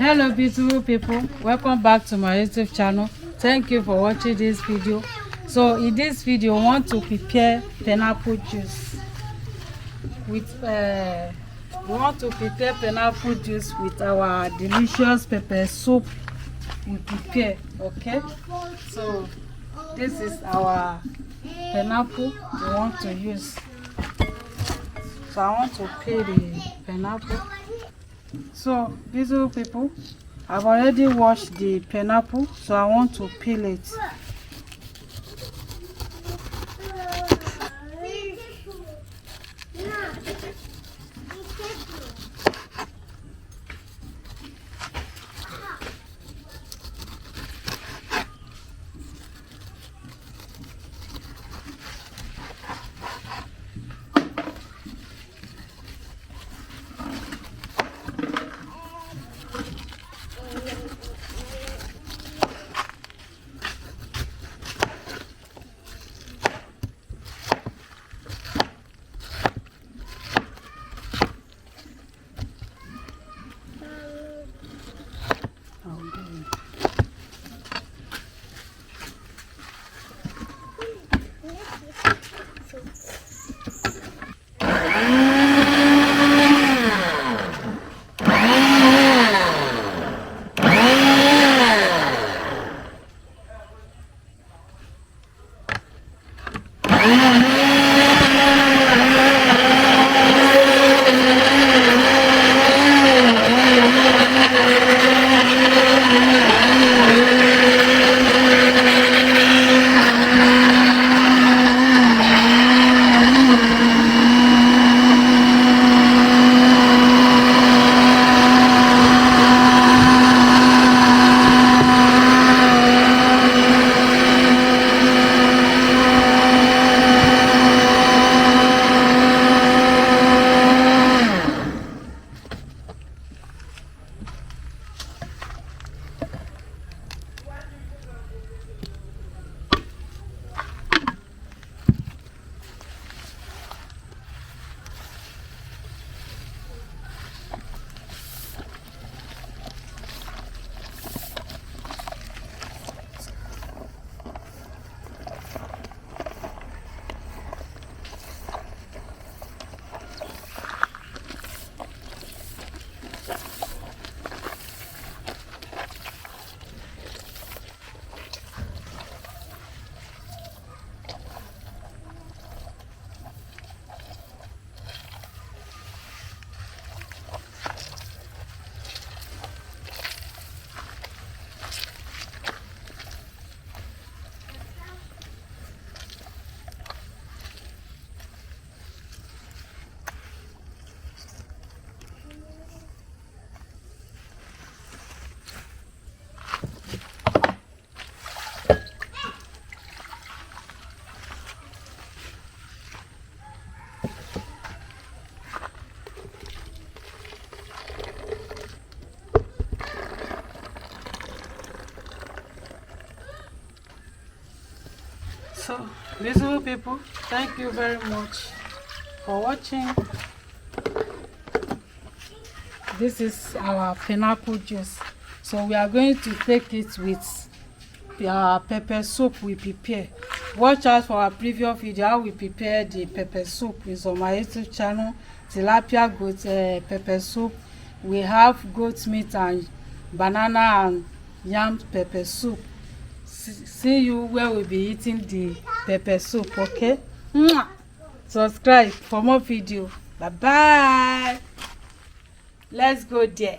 Hello beautiful people, welcome back to my YouTube channel. Thank you for watching this video. So in this video I want to prepare pineapple juice with with our delicious pepper soup we prepare. Okay, so this is our pineapple we want to use. So I want to peel the pineapple. So beautiful people, I've already washed the pineapple, so I want to peel it. So beautiful people, thank you very much for watching. This is our pineapple juice. So we are going to take it with our pepper soup we prepare. Watch out for our previous video how we prepare the pepper soup. It's on my YouTube channel, tilapia goat pepper soup. We have goat meat and banana and yam pepper soup. See you where we'll be eating the pepper soup. Okay, subscribe for more video. Bye bye. Let's go there.